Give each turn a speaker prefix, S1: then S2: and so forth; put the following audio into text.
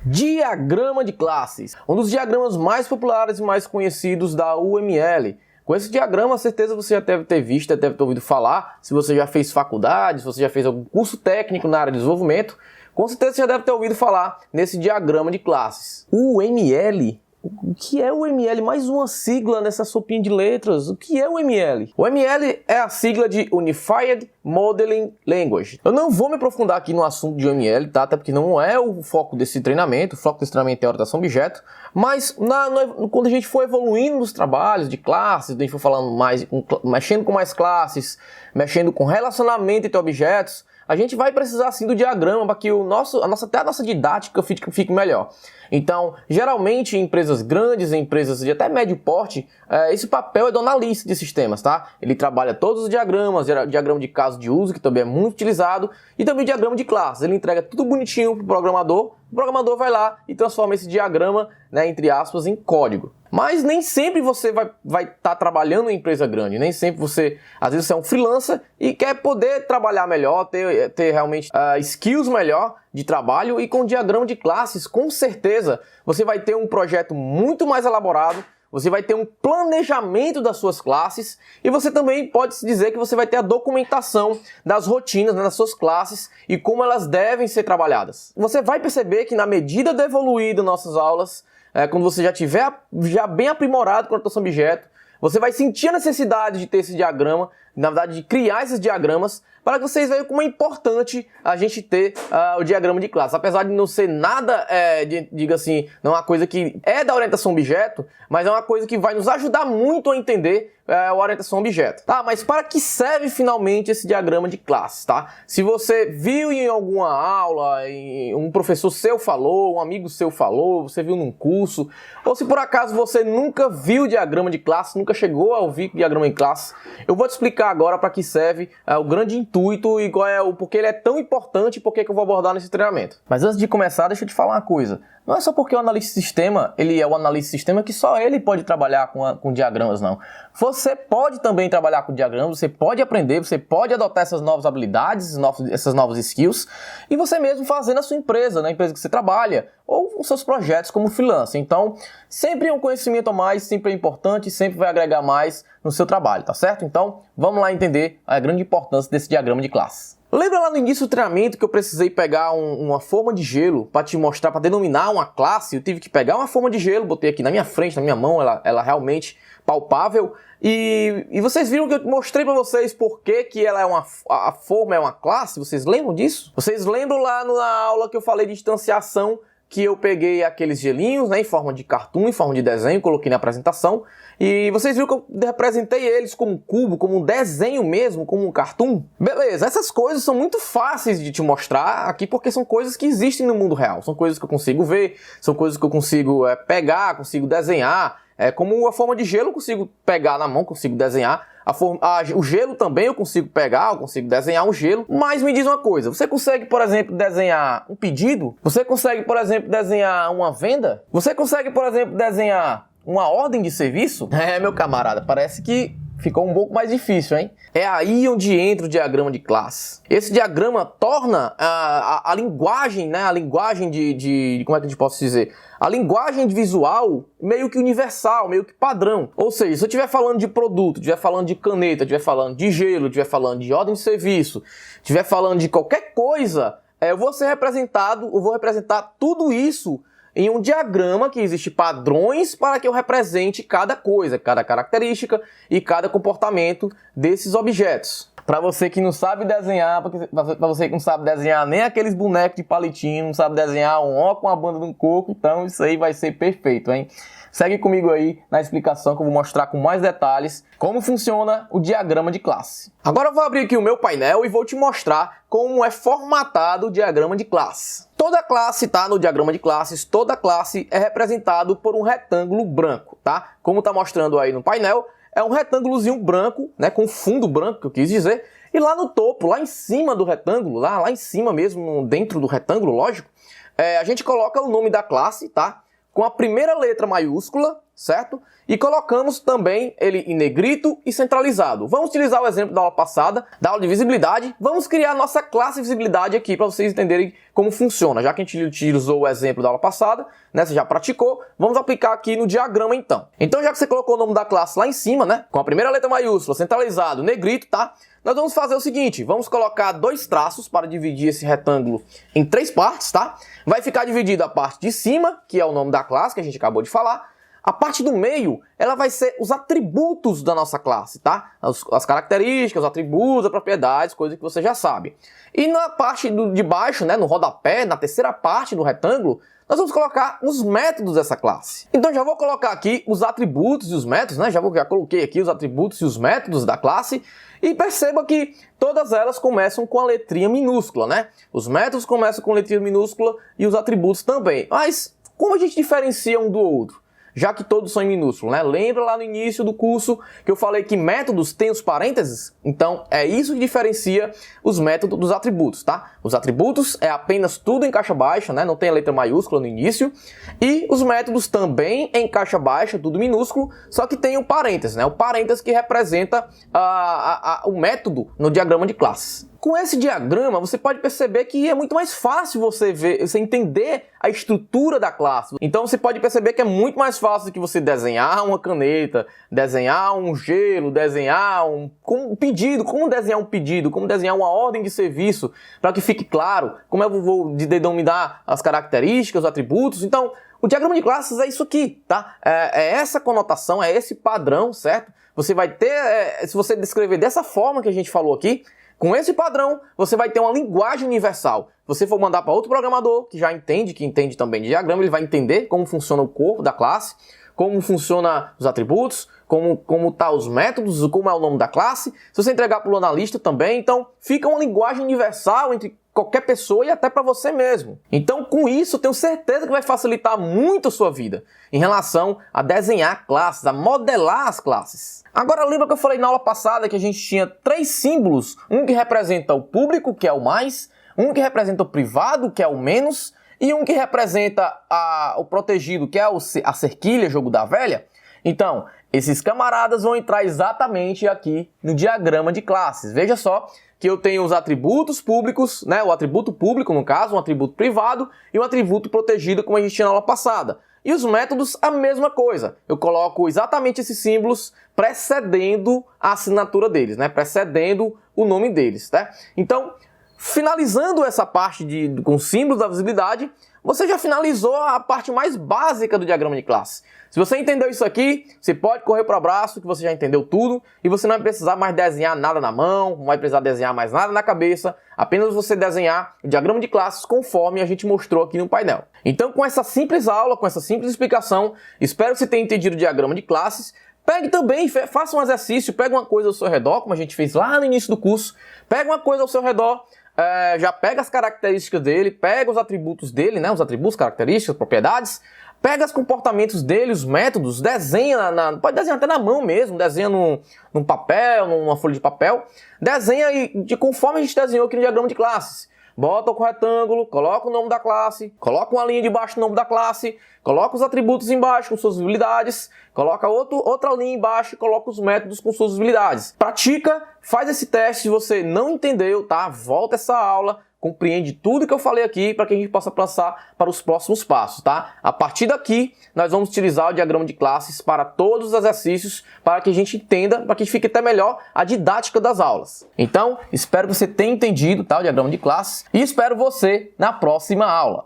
S1: Diagrama de classes, um dos diagramas mais populares e mais conhecidos da UML. Com esse diagrama, certeza você já deve ter visto, já deve ter ouvido falar. Se você já fez faculdade, se você já fez algum curso técnico na área de desenvolvimento, com certeza você já deve ter ouvido falar nesse diagrama de classes. UML. O que é o ML? Mais uma sigla nessa sopinha de letras. O que é o ML? O ML é a sigla de Unified Modeling Language. Eu não vou me aprofundar aqui no assunto de UML, tá? Até porque não é o foco desse treinamento. O foco desse treinamento é a orientação objeto. Mas quando a gente for evoluindo nos trabalhos de classes, a gente for falando mais, mexendo com mais classes, mexendo com relacionamento entre objetos, a gente vai precisar sim do diagrama para que até a nossa didática fique melhor. Então, geralmente em empresas grandes, em empresas de até médio porte, esse papel é do analista de sistemas, tá? Ele trabalha todos os diagramas, diagrama de caso de uso, que também é muito utilizado, e também diagrama de classes. Ele entrega tudo bonitinho para o programador vai lá e transforma esse diagrama, né, entre aspas, em código. Mas nem sempre você vai estar trabalhando em empresa grande, nem sempre às vezes você é um freelancer e quer poder trabalhar melhor, ter realmente skills melhor de trabalho, e com diagrama de classes, com certeza, você vai ter um projeto muito mais elaborado, você vai ter um planejamento das suas classes, e você também pode se dizer que você vai ter a documentação das rotinas, né, das suas classes e como elas devem ser trabalhadas. Você vai perceber que na medida de evoluir das nossas aulas, quando você já tiver bem aprimorado com a orientação objeto, você vai sentir a necessidade de ter esse diagrama, na verdade de criar esses diagramas, para que vocês vejam como é importante a gente ter o diagrama de classe. Apesar de não ser nada, diga assim, não é uma coisa que é da orientação objeto, mas é uma coisa que vai nos ajudar muito a entender a orientação objeto. Tá? Mas para que serve finalmente esse diagrama de classe? Tá? Se você viu em alguma aula, um professor seu falou, um amigo seu falou, você viu num curso, ou se por acaso você nunca viu o diagrama de classe, nunca chegou a ouvir o diagrama de classe, eu vou te explicar agora para que serve o grande intuito e porquê ele é tão importante e por que eu vou abordar nesse treinamento. Mas antes de começar, deixa eu te falar uma coisa. Não é só porque o analista de sistema, ele é o analista de sistema, que só ele pode trabalhar com diagramas, não. Você pode também trabalhar com diagramas, você pode aprender, você pode adotar essas novas habilidades, essas novas skills, e você mesmo fazer na sua empresa, na empresa que você trabalha, ou nos seus projetos como freelancer. Então, sempre um conhecimento a mais, sempre é importante, sempre vai agregar mais no seu trabalho, tá certo? Então, vamos lá entender a grande importância desse diagrama de classe. Lembra lá no início do treinamento que eu precisei pegar uma forma de gelo para te mostrar, para denominar uma classe? Eu tive que pegar uma forma de gelo, botei aqui na minha frente, na minha mão, ela realmente palpável. E vocês viram que eu mostrei para vocês por que ela é a forma é uma classe? Vocês lembram disso? Vocês lembram lá na aula que eu falei de instanciação, que eu peguei aqueles gelinhos, né, em forma de cartoon, em forma de desenho, coloquei na apresentação, e vocês viram que eu representei eles como um cubo, como um desenho mesmo, como um cartoon? Beleza, essas coisas são muito fáceis de te mostrar aqui, porque são coisas que existem no mundo real, são coisas que eu consigo ver, são coisas que eu consigo pegar, consigo desenhar, como a forma de gelo eu consigo pegar na mão, consigo desenhar. O gelo também eu consigo pegar, eu consigo desenhar um gelo. Mas me diz uma coisa, você consegue, por exemplo, desenhar um pedido? Você consegue, por exemplo, desenhar uma venda? Você consegue, por exemplo, desenhar uma ordem de serviço? Meu camarada, parece que ficou um pouco mais difícil, hein? É aí onde entra o diagrama de classe. Esse diagrama torna a linguagem, né? A linguagem como é que a gente pode dizer? A linguagem visual meio que universal, meio que padrão. Ou seja, se eu estiver falando de produto, estiver falando de caneta, estiver falando de gelo, estiver falando de ordem de serviço, estiver falando de qualquer coisa, eu vou representar tudo isso em um diagrama que existe padrões para que eu represente cada coisa, cada característica e cada comportamento desses objetos. Para você que não sabe desenhar, para você que não sabe desenhar nem aqueles bonecos de palitinho, não sabe desenhar um ó com a banda de um coco, então isso aí vai ser perfeito, hein? Segue comigo aí na explicação que eu vou mostrar com mais detalhes como funciona o diagrama de classe. Agora eu vou abrir aqui o meu painel e vou te mostrar como é formatado o diagrama de classe. Toda classe, tá? No diagrama de classes, toda classe é representado por um retângulo branco, tá? Como tá mostrando aí no painel, é um retângulozinho branco, né? Com fundo branco, que eu quis dizer. E lá no topo, lá em cima do retângulo, lá em cima mesmo, dentro do retângulo, lógico, a gente coloca o nome da classe, tá? Com a primeira letra maiúscula certo? E colocamos também ele em negrito e centralizado. Vamos utilizar o exemplo da aula passada, da aula de visibilidade. Vamos criar a nossa classe visibilidade aqui para vocês entenderem como funciona. Já que a gente utilizou o exemplo da aula passada, né, você já praticou, vamos aplicar aqui no diagrama então. Então já que você colocou o nome da classe lá em cima, né, com a primeira letra maiúscula, centralizado, negrito, tá? Nós vamos fazer o seguinte, vamos colocar 2 traços para dividir esse retângulo em 3 partes, tá? Vai ficar dividida a parte de cima, que é o nome da classe que a gente acabou de falar. A parte do meio, ela vai ser os atributos da nossa classe, tá? As características, os atributos, as propriedades, coisa que você já sabe. E na parte de baixo, né, no rodapé, na terceira parte do retângulo, nós vamos colocar os métodos dessa classe. Então já vou colocar aqui os atributos e os métodos, né? Já coloquei aqui os atributos e os métodos da classe. E perceba que todas elas começam com a letrinha minúscula, né? Os métodos começam com letrinha minúscula e os atributos também. Mas como a gente diferencia um do outro? Já que todos são em minúsculo, né? Lembra lá no início do curso que eu falei que métodos têm os parênteses? Então, é isso que diferencia os métodos dos atributos, tá? Os atributos é apenas tudo em caixa baixa, né? Não tem a letra maiúscula no início. E os métodos também em caixa baixa, tudo minúsculo, só que tem o parênteses, né? O parênteses que representa o método no diagrama de classes. Com esse diagrama, você pode perceber que é muito mais fácil você entender a estrutura da classe. Então você pode perceber que é muito mais fácil do que você desenhar uma caneta, desenhar um gelo, desenhar um pedido, como desenhar um pedido, como desenhar uma ordem de serviço, para que fique claro como eu vou denominar as características, os atributos. Então, o diagrama de classes é isso aqui, tá? É essa conotação, é esse padrão, certo? Você vai ter, se você descrever dessa forma que a gente falou aqui, com esse padrão, você vai ter uma linguagem universal. Se você for mandar para outro programador que já entende, que entende também de diagrama, ele vai entender como funciona o corpo da classe, como funciona os atributos, como tá os métodos, como é o nome da classe. Se você entregar para o analista também, então fica uma linguagem universal entre qualquer pessoa e até para você mesmo. Então, com isso, eu tenho certeza que vai facilitar muito a sua vida em relação a desenhar classes, a modelar as classes. Agora, lembra que eu falei na aula passada que a gente tinha 3 símbolos, um que representa o público, que é o mais, um que representa o privado, que é o menos, e um que representa o protegido, que é a cerquilha, jogo da velha? Então, esses camaradas vão entrar exatamente aqui no diagrama de classes. Veja só que eu tenho os atributos públicos, né? O atributo público, no caso, um atributo privado e um atributo protegido, como a gente tinha na aula passada. E os métodos, a mesma coisa. Eu coloco exatamente esses símbolos precedendo a assinatura deles, né? Precedendo o nome deles, tá? Então, finalizando essa parte com símbolos da visibilidade, você já finalizou a parte mais básica do diagrama de classe. Se você entendeu isso aqui, você pode correr para o abraço, que você já entendeu tudo, e você não vai precisar mais desenhar nada na mão, não vai precisar desenhar mais nada na cabeça, apenas você desenhar o diagrama de classes conforme a gente mostrou aqui no painel. Então, com essa simples aula, com essa simples explicação, espero que você tenha entendido o diagrama de classes. Pegue também, faça um exercício, pega uma coisa ao seu redor, como a gente fez lá no início do curso, pega uma coisa ao seu redor, já pega as características dele, pega os atributos dele, né? Os atributos, características, propriedades, pega os comportamentos dele, os métodos, desenha, pode desenhar até na mão mesmo, desenha num papel, numa folha de papel, desenha conforme a gente desenhou aqui no diagrama de classes. Bota o retângulo, coloca o nome da classe, coloca uma linha de baixo do nome da classe, coloca os atributos embaixo com suas visibilidades, coloca outra linha embaixo e coloca os métodos com suas visibilidades. Pratica, faz esse teste. Se você não entendeu, tá? Volta essa aula, compreende tudo que eu falei aqui para que a gente possa passar para os próximos passos, tá? A partir daqui, nós vamos utilizar o diagrama de classes para todos os exercícios, para que a gente entenda, para que fique até melhor a didática das aulas. Então, espero que você tenha entendido, tá, o diagrama de classes e espero você na próxima aula.